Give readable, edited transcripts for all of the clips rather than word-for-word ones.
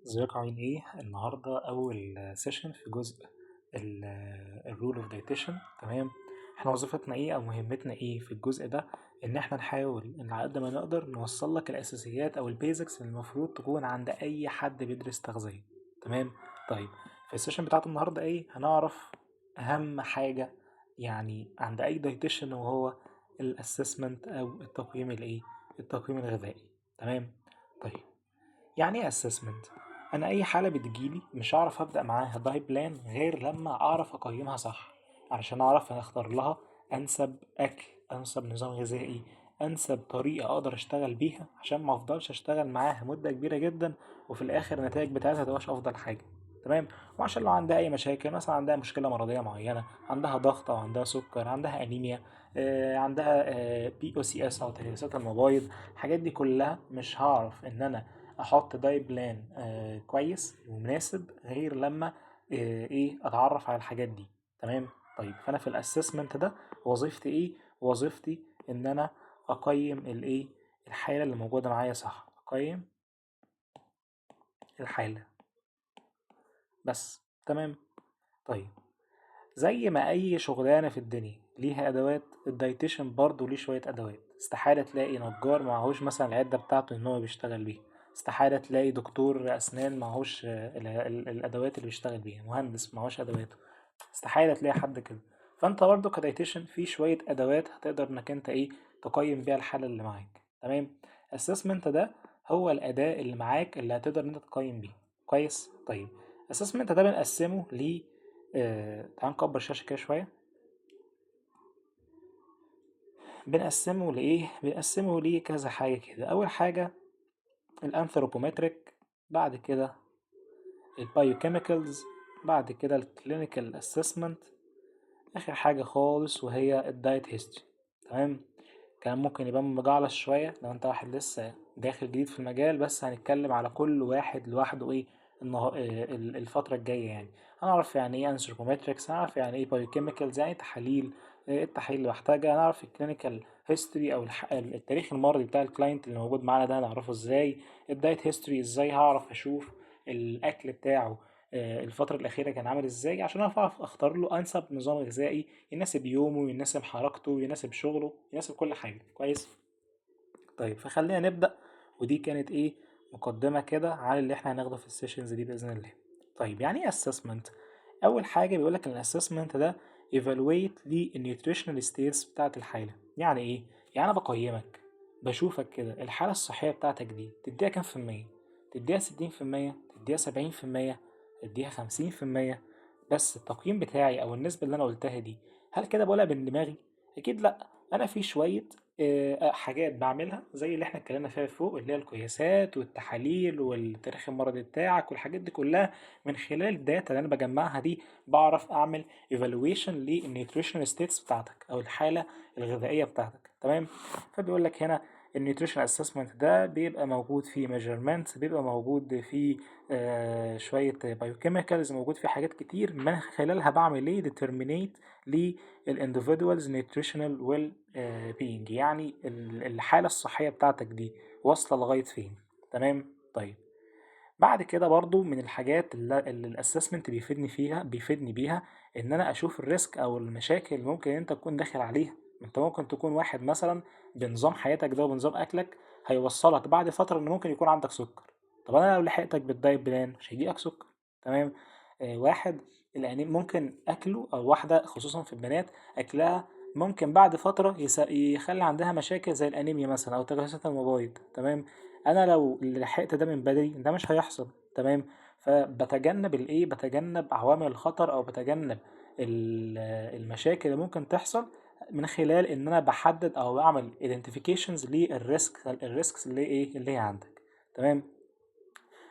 ازيكم عاملين ايه؟ النهاردة أول سيشن في جزء الرول اوف دايتيشن. تمام. احنا وظيفتنا ايه أو مهمتنا ايه في الجزء ده؟ إن احنا نحاول إن على قد ما نقدر نوصل لك الأساسيات أو البيزكس اللي المفروض تكون عند أي حد بيدرس تغذية. تمام؟ طيب، في السيشن بتاعت النهاردة ايه؟ هنعرف أهم حاجة يعني عند أي دايتيشن، وهو الأسسمنت أو التقييم الايه؟ التقييم الغذائي. تمام؟ طيب، يعني ايه اسسمنت؟ انا اي حاله بتجيلي مش هعرف ابدا معاها دايت بلان غير لما اعرف اقيمها صح، علشان اعرف اختار لها انسب اكل، انسب نظام غذائي، انسب طريقه اقدر اشتغل بيها، عشان ما افضلش اشتغل معاها مده كبيره جدا وفي الاخر النتائج بتاعتها متبقاش افضل حاجه. تمام. وعشان لو عندها اي مشاكل، مثلا عندها مشكله مرضيه معينه، عندها ضغط او عندها سكر، عندها انيميا، عندها بي او سي اس او تليسات المبايض، الحاجات دي كلها مش هعرف ان انا احط دايت بلان كويس ومناسب غير لما ايه اتعرف على الحاجات دي. تمام. طيب، فانا في الاسسمنت ده وظيفتي ايه؟ وظيفتي ان انا اقيم الايه؟ الحاله اللي موجوده معايا، صح؟ اقيم الحاله بس. تمام. طيب، زي ما اي شغلانه في الدنيا ليها ادوات، الدايتيشن برضه ليه شويه ادوات. استحاله تلاقي نجار معهوش مثلا العده بتاعته ان هو بيشتغل بيها، استحاله تلاقي دكتور اسنان معهوش الادوات اللي بيشتغل بيها، مهندس معهوش ادواته، استحاله تلاقي حد كده. فانت برضه كدايتيشن في شويه ادوات هتقدر انك انت ايه؟ تقيم بيها الحاله اللي معاك. تمام. الاسسمنت ده هو الاداة اللي معاك اللي هتقدر ان انت تقيم بيها. كويس. طيب، الاسسمنت ده بنقسمه ل تعال نكبر الشاشة كده شوية. بنقسمه لإيه؟ بنقسمه لكذا حاجة كده. أول حاجة الأنثروبومتريك، بعد كده البايوكيميكالز، بعد كده الكلينيكال اسسمنت، آخر حاجة خالص وهي الدايت هيستوري. تمام. كان ممكن يبان مجعلص شوية لو انت واحد لسه داخل جديد في المجال، بس هنتكلم على كل واحد لوحده ايه الفترة الجاية. يعني هنعرف يعني ايه انثروبومتريكس، هنعرف يعني ايه بايوكيميكالز، يعني ايه تحاليل، ايه التحاليل اللي بحتاجها، هنعرف الكلينيكال هيستوري او التاريخ المرضي بتاع الكلاينت اللي موجود معانا ده هنعرفه ازاي، الدايت هيستوري ازاي هعرف اشوف الاكل بتاعه الفترة الأخيرة كان عامل ازاي، عشان أعرف أختار له أنسب نظام غذائي يناسب يومه، يناسب حركته، يناسب شغله، يناسب كل حاجة. كويس. طيب، فخلينا نبدأ. ودي كانت ايه؟ مقدمة كده على اللي احنا هناخده في السيشنز دي بإذن الله. طيب، يعني ايه assessment؟ أول حاجة بيقولك ان الاسسمنت ده evaluate للنيوتريشنال ستيتس بتاعة الحالة. يعني ايه؟ يعني أنا بقيمك، بشوفك كده الحالة الصحية بتاعتك دي تديها كام في المية؟ تديها 60%؟ تديها 70%؟ تديها 50%؟ بس التقييم بتاعي أو النسبة اللي أنا قلتها دي، هل كده بقولها من دماغي؟ أكيد لأ. أنا في شوية حاجات بعملها زي اللي احنا اتكلمنا فيها فوق، اللي هي القياسات والتحاليل والتاريخ المرضي بتاعك والحاجات دي كلها. من خلال الداتا اللي انا بجمعها دي بعرف اعمل evaluation للنيوتريشنال ستيتس بتاعتك او الحالة الغذائية بتاعتك. تمام. فبيقول لك هنا النيوتريشن اسسمنت ده بيبقى موجود فيه measurements، بيبقى موجود فيه شوية بايوكيميكالز، موجود فيه حاجات كتير من خلالها بعمل ايه determinate للانديفيدوالز نيوتريشنال ويل بينج، يعني الحالة الصحية بتاعتك دي واصلة لغاية فين. تمام. طيب، بعد كده برضو من الحاجات اللي الاسسمنت بيفيدني بيها ان انا اشوف الريسك او المشاكل اللي ممكن انت تكون داخل عليها. انت ممكن تكون واحد مثلا بنظام حياتك ده وبنظام اكلك هيوصلك بعد فترة ان ممكن يكون عندك سكر. طب انا لو لحقتك بالدايت بلان مش هيجيلك سكر. تمام. واحد ممكن اكله، او واحدة خصوصا في البنات اكلها ممكن بعد فترة يخلي عندها مشاكل زي الانيميا مثلا او تكيسات المبايض. تمام. انا لو لحقت ده من بدري ده مش هيحصل. تمام. فبتجنب الايه؟ بتجنب عوامل الخطر او بتجنب المشاكل اللي ممكن تحصل من خلال ان انا بحدد او بعمل identifications الريسكس اللي ايه اللي هي عندك. تمام.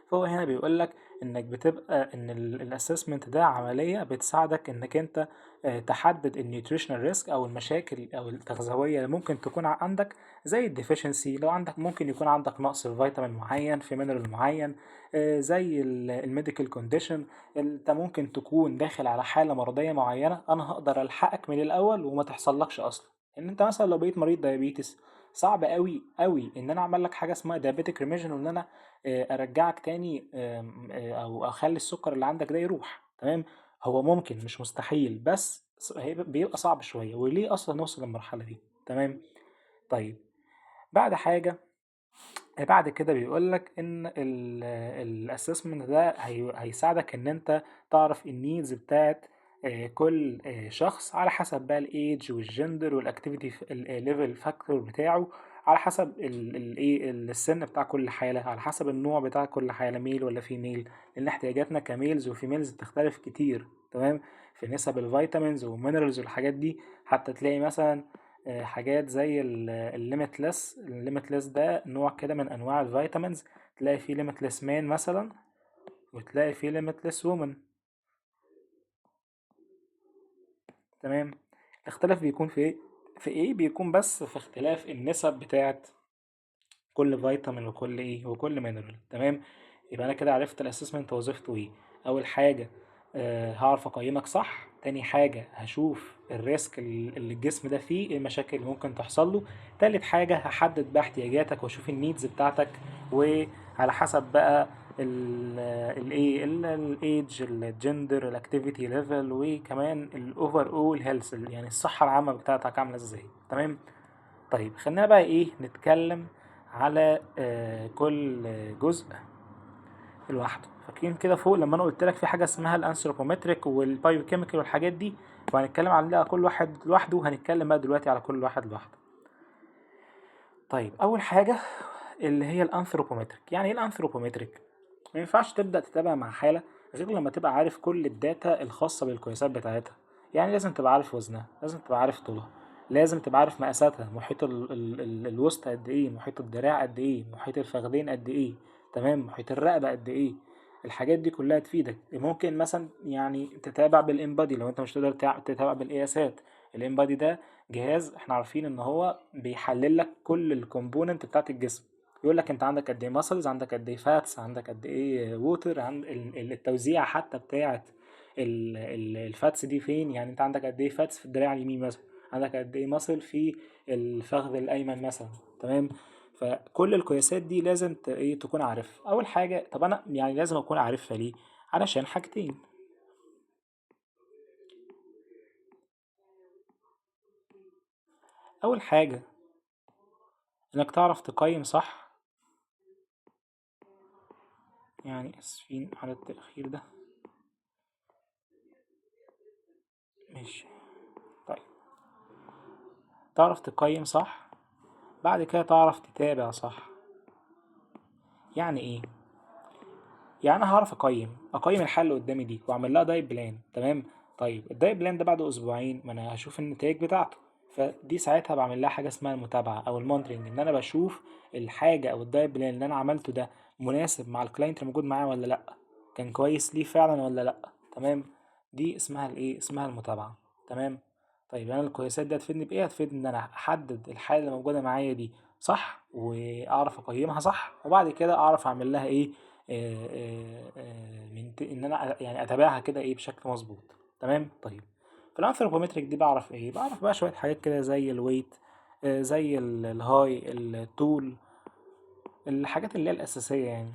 فهو هنا بيقول لك انك بتبقى ان الاسسمنت ده عمليه بتساعدك انك انت تحدد النيوتريشنال ريسك او المشاكل او التغذويه اللي ممكن تكون عندك، زي الديفيشنسي لو عندك ممكن يكون عندك نقص في فيتامين معين، في مينرال معين، زي الميديكال كونديشن، انت ممكن تكون داخل على حاله مرضيه معينه انا هقدر الحقك من الاول وما تحصلكش اصلا. ان انت مثلا لو بقيت مريض دايابيتس صعب قوي قوي ان انا اعمل لك حاجه اسمها diabetic remission، وان انا ارجعك تاني، او اخلي السكر اللي عندك ده يروح. تمام. هو ممكن، مش مستحيل، بس بيبقى صعب شويه، وليه اصلا نوصل للمرحله دي؟ تمام. طيب، بعد حاجه بعد كده بيقول لك ان الاسسمنت ده هيساعدك ان انت تعرف النيدز بتاعت كل شخص، على حسب بقى الايدج والجندر والاكتيفيتي ليفل فاكتور بتاعه، على حسب الايه السن بتاع كل حاله، على حسب النوع بتاع كل حاله، ميل ولا فيميل، لان احتياجاتنا كميلز وفيميلز بتختلف كتير. تمام. في نسب الفيتامينز والمينرالز والحاجات دي، حتى تلاقي مثلا حاجات زي الليميتلس ده نوع كده من انواع الفيتامينز، تلاقي فيه ليميتلس مان مثلا، وتلاقي فيه ليميتلس وومن. تمام. الاختلاف بيكون في ايه؟ بيكون بس في اختلاف النسب بتاعت كل فيتامين وكل وكل مينرال. تمام. يبقى انا كده عرفت الاسسمنت وظيفته ايه. اول حاجه هعرف اقيمك صح. تاني حاجه هشوف الريسك اللي الجسم ده فيه، ايه المشاكل اللي ممكن تحصل له. تالت حاجه هحدد بقى احتياجاتك واشوف النيدز بتاعتك، وعلى حسب بقى الايدج، الجندر، الاكتيفيتي ليفل، وكمان الاوفر اول هيلث، يعني الصحه العامه بتاعتك عامله ازاي. تمام. طيب، خلينا بقى نتكلم على كل جزء لوحده. فاكرين كده فوق لما انا قلت لك في حاجه اسمها الانثروبومتريك والبايوكيميكال والحاجات دي، وهنتكلم على كل واحد لوحده، وهنتكلم بقى دلوقتي على كل واحد لوحده. طيب، اول حاجه اللي هي الانثروبومتريك. يعني ايه الانثروبومتريك؟ ما ينفعش تبدا تتابع مع حاله غير لما تبقى عارف كل الداتا الخاصه بالقياسات بتاعتها. يعني لازم تبقى عارف وزنها، لازم تبقى عارف طولها، لازم تبقى عارف مقاساتها، محيط الوسط قد ايه، محيط الدراع قد ايه، محيط الفخذين قد ايه، تمام، محيط الرقبه قد ايه. الحاجات دي كلها تفيدك. ممكن مثلا يعني تتابع بالانبادي لو انت مش تقدر تتابع بالقياسات. الانبادي ده جهاز احنا عارفين ان هو بيحلل لك كل الكومبوننت بتاعت الجسم. يقول لك انت عندك قد ايه ماسلز، عندك قد ايه فاتس، عندك قد ايه ووتر، عند التوزيع حتى بتاعه الفاتس دي فين. يعني انت عندك قد ايه فاتس في الدراع اليمين مثلا، عندك قد ايه ماسل في الفخذ الايمن مثلا. تمام. فكل القياسات دي لازم تكون عارف. اول حاجه، طب انا يعني لازم اكون عارفها ليه؟ علشان حاجتين. اول حاجه انك تعرف تقيم صح. يعني اسفين على التأخير ده. ماشي. طيب، تعرف تقيم صح، بعد كده تعرف تتابع صح. يعني ايه؟ يعني انا هعرف اقيم الحل اللي قدامي دي واعمل لها دايت بلان. تمام. طيب، الدايت بلان ده بعد اسبوعين ما انا هشوف النتائج بتاعته، فدي ساعتها بعمل لها حاجه اسمها المتابعه او المونترنج، ان انا بشوف الحاجه او الدايت بلان اللي انا عملته ده مناسب مع الكلاينت اللي موجود معايا ولا لا، كان كويس ليه فعلا ولا لا. تمام. دي اسمها اسمها المتابعه. تمام. طيب، انا القياسات دي هتفيدني بايه؟ هتفيدني ان انا احدد الحاله اللي موجوده معايا دي صح، واعرف اقيمها صح، وبعد كده اعرف اعمل لها ان انا يعني اتابعها كده بشكل مظبوط. تمام. طيب، في الانثروبومتريك دي بعرف بعرف بقى شويه حاجات كده زي الويت، زي الهاي، الطول، الحاجات اللي هي الاساسيه يعني.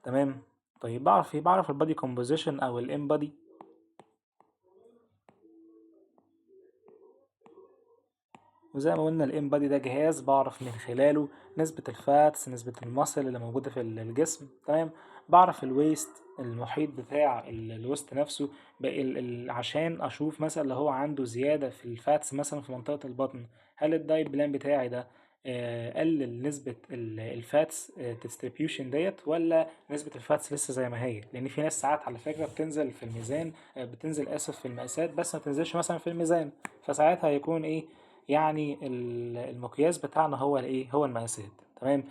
تمام. طيب، بعرف بعرف البادي كومبوزيشن او الام بادي. وزي ما قلنا الام بادي ده جهاز بعرف من خلاله نسبة الفاتس، نسبة المصل اللي موجودة في الجسم. تمام. بعرف الويست، المحيط بتاع الوسط نفسه، عشان اشوف مثلا لو هو عنده زيادة في الفاتس مثلا في منطقة البطن، هل الدايت بلان بتاعي ده قلل نسبة الفاتس ديستريبيوشن ديت، ولا نسبة الفاتس لسه زي ما هي. لان في ناس ساعات على فكرة بتنزل في الميزان، بتنزل اسف في المقاسات بس ما تنزلش مثلا في الميزان، فساعتها هيكون يعني المقياس بتاعنا هو هو المقاسات. تمام.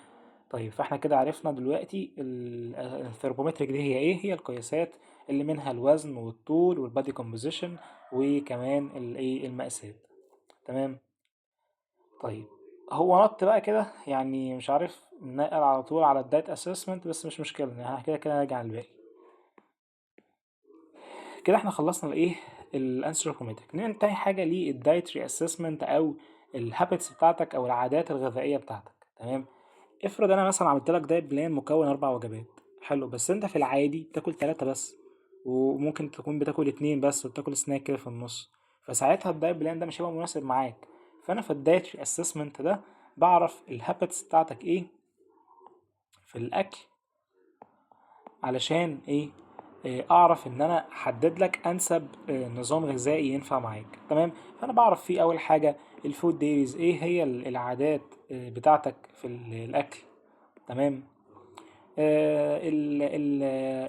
طيب، فاحنا كده عرفنا دلوقتي الثرمومتريك دي هي هي القياسات اللي منها الوزن والطول والبادي كومبوزيشن، وكمان المقاسات. تمام. طيب، هو نط بقى كده يعني مش عارف نقل على طول على الدايت اسسمنت، بس مش مشكلة، يعني كده كده نرجع للباقي. كده احنا خلصنا الانثروبومتريك. تاني حاجة ليه الدايتري اسسمنت او الهابتس بتاعتك او العادات الغذائيه بتاعتك. تمام. افرض انا مثلا عملت لك دايت بلان مكون 4 وجبات، حلو، بس انت في العادي بتاكل 3 بس، وممكن تكون بتاكل 2 بس وبتاكل سناك كده في النص، فساعتها الدايت بلان ده مش هيبقى مناسب معاك. فانا في الدايت اسسمنت ده بعرف الهابتس بتاعتك ايه في الاكل، علشان ايه؟ اعرف ان انا احدد لك انسب نظام غذائي ينفع معاك. تمام. فانا بعرف فيه اول حاجه الفود دايز، ايه هي العادات بتاعتك في الاكل. تمام.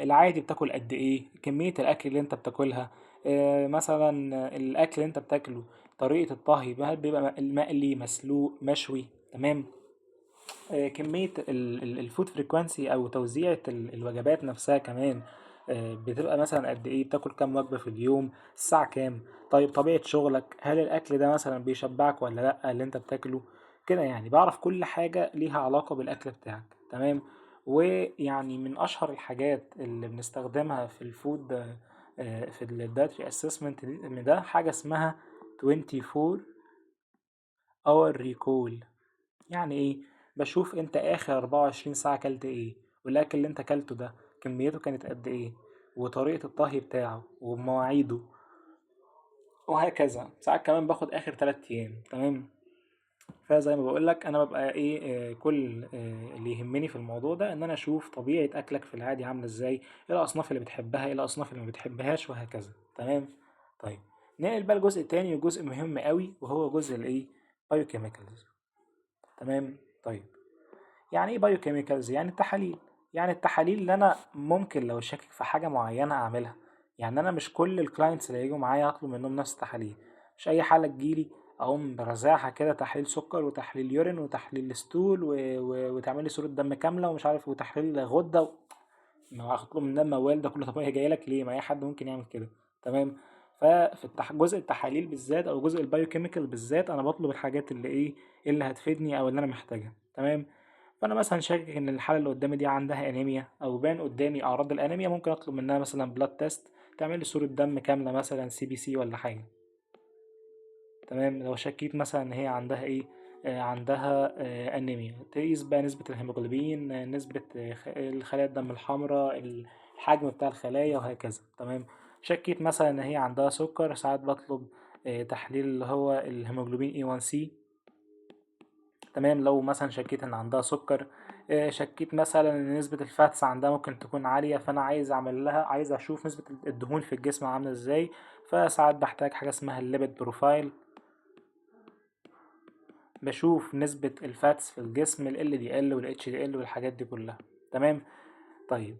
العادي بتاكل قد ايه، كميه الاكل اللي انت بتاكلها، مثلا الاكل اللي انت بتاكله طريقه الطهي، هل بيبقى مقلي مسلوق مشوي. تمام. كمية الفود فريكوانسي أو توزيعة الوجبات نفسها كمان، بتبقى مثلا قد إيه، بتاكل كام وجبة في اليوم، الساعة كام. طيب طبيعة شغلك، هل الأكل ده مثلا بيشبعك ولا لأ اللي أنت بتاكله. كده يعني بعرف كل حاجة ليها علاقة بالأكل بتاعك. تمام. ويعني من أشهر الحاجات اللي بنستخدمها في الفود في الدايتري اسسمنت ده حاجة اسمها 24 اور ريكول. يعني ايه؟ بشوف انت اخر 24 ساعة كلت ايه، والاكل اللي انت كلته ده كميته كانت قد ايه، وطريقة الطهي بتاعه ومواعيده، وهكذا. ساعات كمان باخد اخر 3 ايام. تمام. فزي ما بقولك انا ببقى ايه، كل اللي يهمني في الموضوع ده ان انا اشوف طبيعة اكلك في العادي عاملة ازاي، ايه الاصناف اللي بتحبها، ايه الاصناف اللي ما بتحبهاش، وهكذا. تمام. طيب ننقل بقى الجزء التاني، وجزء مهم قوي، وهو جزء الايه، بايوكيميكالز. تمام. طيب يعني ايه بايوكيميكالز؟ يعني التحاليل. يعني التحاليل اللي انا ممكن لو شاكك في حاجه معينه اعملها. يعني انا مش كل الكلاينتس اللي هيجوا معايا هطلب منهم نفس التحاليل. مش اي حاله تجيلي اقوم برزعها كده تحليل سكر وتحليل يورين وتحليل ستول وتعمل لي صوره دم كامله ومش عارف وتحليل غده ما هو هطلب منها الموال ده كله. طب هي جايه لك ليه؟ ما اي حد ممكن يعمل كده. تمام. ففي جزء التحاليل بالذات او جزء البايوكيميكال بالذات انا بطلب الحاجات اللي ايه، اللي هتفيدني او اللي انا محتاجها. تمام. فانا مثلا شاكك ان الحاله اللي قدامي دي عندها انيميا او بان قدامي اعراض الانيميا، ممكن اطلب منها مثلا بلاد تيست تعمل لي صوره دم كامله، مثلا سي بي سي ولا حاجه. تمام. لو شكيت مثلا ان هي عندها ايه، عندها انيميا، تقيس بقى نسبة الهيموجلوبين، نسبة الخلايا الدم الحمراء، الحجم بتاع الخلايا، وهكذا. تمام. شكيت مثلا ان هي عندها سكر، ساعات بطلب تحليل اللي هو الهيموجلوبين A1C. تمام. لو مثلا شكيت ان عندها سكر، شكيت مثلا ان نسبة الفاتس عندها ممكن تكون عالية، فانا عايز اعمل لها، عايز اشوف نسبة الدهون في الجسم عاملة ازاي، فساعات بحتاج حاجة اسمها الليبيد بروفايل. بشوف نسبة الفاتس في الجسم، ال LDL وال HDL والحاجات دي كلها. تمام. طيب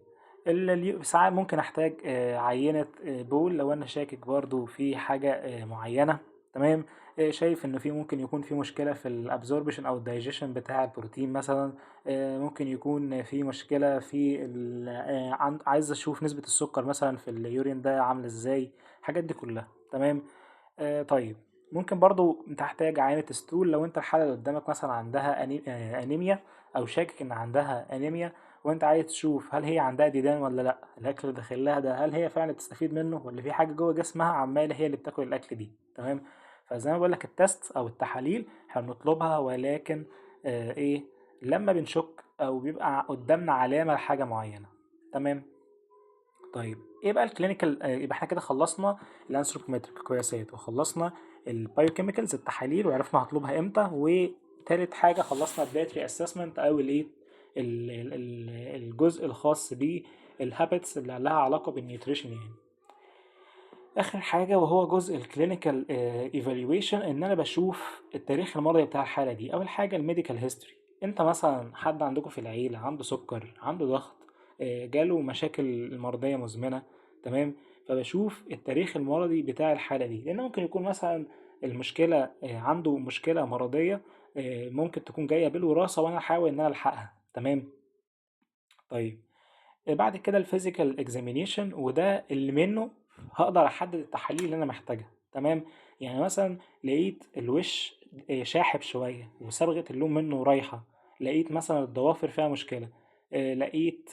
ساعات ممكن احتاج عينة بول لو انا شاكك برضو في حاجة معينة. تمام. شايف انه في ممكن يكون في مشكلة في الابزوربشن او الدايجيشن بتاع البروتين مثلا، ممكن يكون في مشكلة في عايز اشوف نسبة السكر مثلا في اليورين ده عاملة ازاي، الحاجات دي كلها. تمام. طيب ممكن برضو تحتاج عينة ستول لو انت الحالة اللي قدامك مثلا عندها انيميا، او شاكك ان عندها انيميا، وانت عايز تشوف هل هي عندها ديدان ولا لا، الاكل اللي داخل لها ده هل هي فعلا تستفيد منه، ولا في حاجة جوه جسمها عمالة هي اللي بتاكل الاكل دي. تمام. فزي ما بقول لك التست او التحاليل احنا بنطلبها، ولكن ايه، لما بنشك او بيبقى قدامنا علامة لحاجة معينة. تمام. طيب ايه بقى الكلينيكال، يبقى احنا كده خلصنا الانثروبومتريك قياسات، وخلصنا البايوكيميكالز التحاليل وعرفنا هطلبها امتى، وتالت حاجه خلصنا الدايتري اسسمنت او الايه، الجزء الخاص بالهابتس اللي لها علاقه بالنيوتريشن يعني. اخر حاجه وهو جزء الكلينيكال ايفالويشن، ان انا بشوف التاريخ المرضي بتاع الحاله دي. اول حاجه الميديكال هيستوري، انت مثلا حد عندكم في العيله عنده سكر، عنده ضغط، جاله مشاكل مرضيه مزمنه. تمام. فبشوف التاريخ المرضي بتاع الحاله دي، لان ممكن يكون مثلا المشكله عنده مشكله مرضيه ممكن تكون جايه بالوراثه، وانا احاول ان انا الحقها. تمام. طيب بعد كده الفيزيكال اكزامينيشن، وده اللي منه هقدر احدد التحاليل اللي انا محتاجها. تمام. يعني مثلا لقيت الوش شاحب شويه وصبغه اللون منه رايحه، لقيت مثلا الضوافر فيها مشكله، لقيت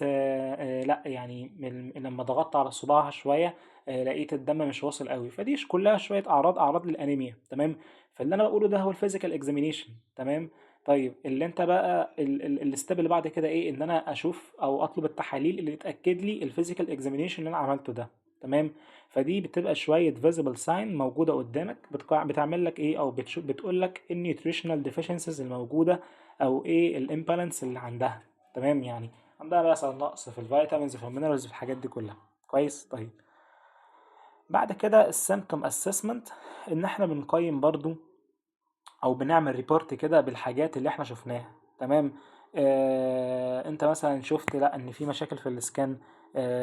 لا يعني لما ضغطت على صباعها شويه لقيت الدم مش واصل قوي، فدي كلها شويه اعراض للانيميا. تمام. فاللي انا بقوله ده هو الفيزيكال اكزامينيشن. تمام. طيب اللي انت بقى الستيب اللي بعد كده ايه؟ ان انا اشوف او اطلب التحاليل اللي تاكد لي الفيزيكال اكزامينيشن اللي انا عملته ده. تمام. فدي بتبقى شويه فيزيبل ساين موجوده قدامك، بتعمل لك ايه، او بتقول لك النيوتريشنال ديفيشنسيز الموجوده، او ايه الامبالانس اللي عندها. تمام. يعني عندها مثلا نقص في الفيتامينز، في المينرالز، في الحاجات دي كلها. كويس. طيب بعد كده السيمتوم اسسمنت، ان احنا بنقيم برضو او بنعمل ريبورت كده بالحاجات اللي احنا شفناها. تمام. انت مثلا شفت لا ان في مشاكل في السكان،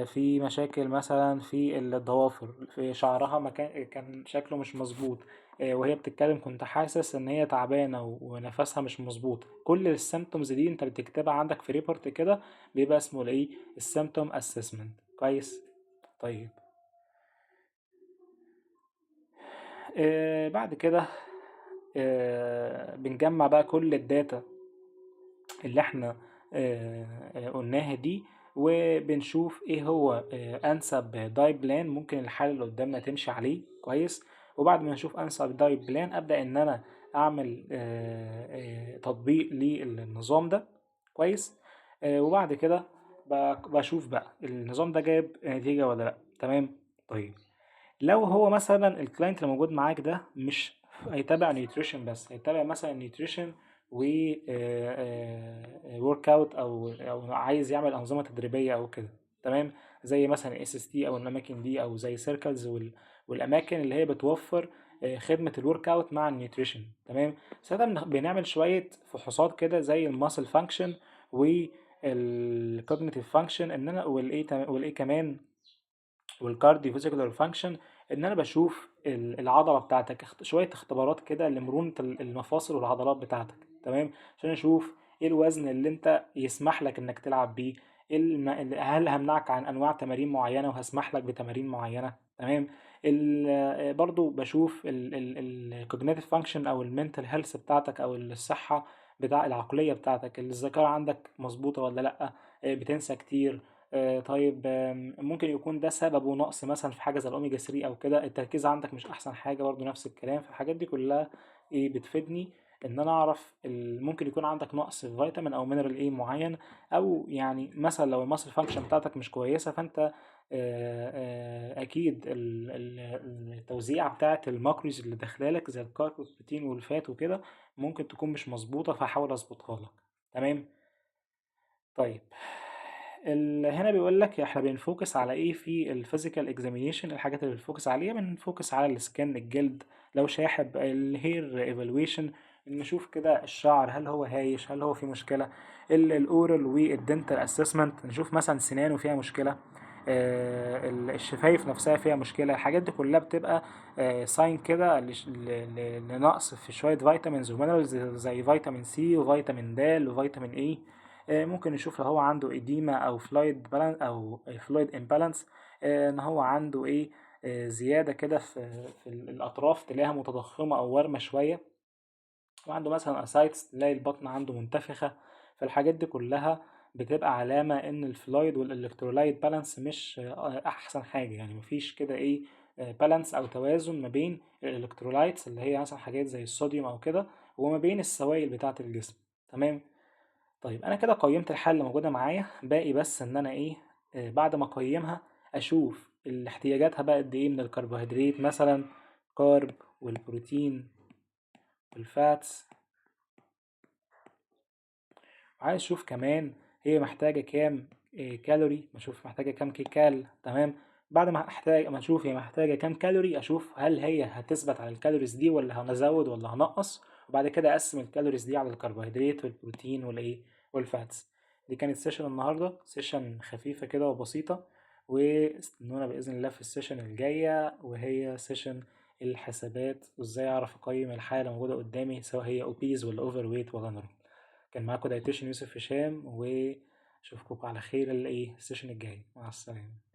في مشاكل مثلا في الضوافر، في شعرها مكان كان شكله مش مظبوط، وهي بتتكلم كنت حاسس ان هي تعبانه ونفسها مش مظبوط. كل السيمتومز دي انت بتكتبها عندك في ريبورت كده، بيبقى اسمه الايه؟ السيمتوم اسسمنت. كويس. طيب بعد كده بنجمع بقى كل الداتا اللي احنا قلناها دي، وبنشوف ايه هو انسب داي بلان ممكن الحالة اللي قدامنا تمشي عليه. كويس. وبعد ما نشوف انسب داي بلان ابدأ ان انا اعمل تطبيق للنظام ده. كويس. وبعد كده بشوف بقى النظام ده جايب نتيجة ولا لا. تمام. طيب لو هو مثلا الكلاينت اللي موجود معاك ده مش هيتابع نيوتريشن بس، هيتابع مثلا نيوتريشن و ورك اوت، او عايز يعمل انظمه تدريبيه او كده. تمام. زي مثلا اس اس تي او الاماكن دي، او زي سيركلز والاماكن اللي هي بتوفر خدمه الورك اوت مع النيوتريشن. تمام. ساعتها بنعمل شويه فحوصات كده زي الماسل فانكشن والكوجنيتيف فانكشن، ان انا والايه كمان، والكارديو فيزيكولار فانكشن، ان انا بشوف العضله بتاعتك، شويه اختبارات كده لمرونه المفاصل والعضلات بتاعتك. تمام. عشان اشوف ايه الوزن اللي انت يسمح لك انك تلعب بيه، هل همنعك عن انواع تمارين معينه وهسمح لك بتمارين معينه. تمام. برضو بشوف الكوجنيتيف فانكشن او المنتال هيلث بتاعتك، او الصحه بتاع العقليه بتاعتك، الذاكره عندك مظبوطه ولا لا، بتنسى كتير. طيب ممكن يكون ده سببه نقص مثلا في حاجة زي الأوميجا 3 أو كده، التركيز عندك مش أحسن حاجة برضو نفس الكلام. فالحاجات دي كلها إيه بتفيدني إن أنا أعرف ممكن يكون عندك نقص في فيتامين أو مينرال إيه معين، أو يعني مثلا لو الماسل فانكشن بتاعتك مش كويسة، فأنت أكيد التوزيع بتاعة الماكروز اللي داخلالك زي الكارب والبروتين والفات وكده ممكن تكون مش مظبوطة، فهحاول أظبطها لك. تمام. طيب هنا بيقول لك احنا بنفوكس على ايه في الفيزيكال اكزامينيشن. الحاجات اللي بنفوكس عليها، بنفوكس على السكان، الجلد، لو شاحب، الهير ايفالويشن، نشوف كده الشعر هل هو هايش، هل هو فيه مشكله، الاورال والدنتال اسسمنت، نشوف مثلا سنانه فيها مشكله، الشفايف نفسها فيها مشكله. الحاجات دي كلها بتبقى ساين كده لنقص في شويه فيتامينز ومينرالز زي فيتامين سي وفيتامين د وفيتامين اي. ممكن نشوف لو هو عنده إديمة أو فلويد بالانس أو فلويد امبالانس، إن هو عنده إيه، زيادة كده في الأطراف تلاقيها متضخمة أو وارمة شوية، وعنده مثلا أسايتس تلاقي البطن عنده منتفخة. فالحاجات دي كلها بتبقى علامة إن الفلويد والإلكترولايت بالانس مش أحسن حاجة. يعني مفيش كده إيه بالانس أو توازن ما بين الإلكترولايتس اللي هي مثلا حاجات زي الصوديوم أو كده، وما بين السوائل بتاعة الجسم. تمام. طيب انا كده قيمت الحالة اللي موجودة معايا، باقي بس ان انا ايه، بعد ما اقيمها اشوف الاحتياجاتها بقى قد ايه من الكربوهيدرات مثلا، كارب والبروتين والفاتس. وعايز اشوف كمان هي محتاجة كام كالوري، بشوف محتاجة كام كيكال. تمام. بعد ما اشوف هي محتاجة كام كالوري، اشوف هل هي هتثبت على الكالوريز دي ولا هنزود ولا هنقص، وبعد كده اقسم الكالوريز دي على الكربوهيدرات والبروتين والايه والفاتس. دي كانت سيشن النهاردة، سيشن خفيفة كده وبسيطة، واستنونا بإذن الله في السيشن الجاية، وهي سيشن الحسابات وازاي اعرف اقيم الحالة الموجودة قدامي سواء هي اوبيز ولا اوفر ويت ولا نورمال. كان معاكم دايتيشن يوسف هشام، واشوفكم على خير الايه السيشن الجاي. مع السلامة.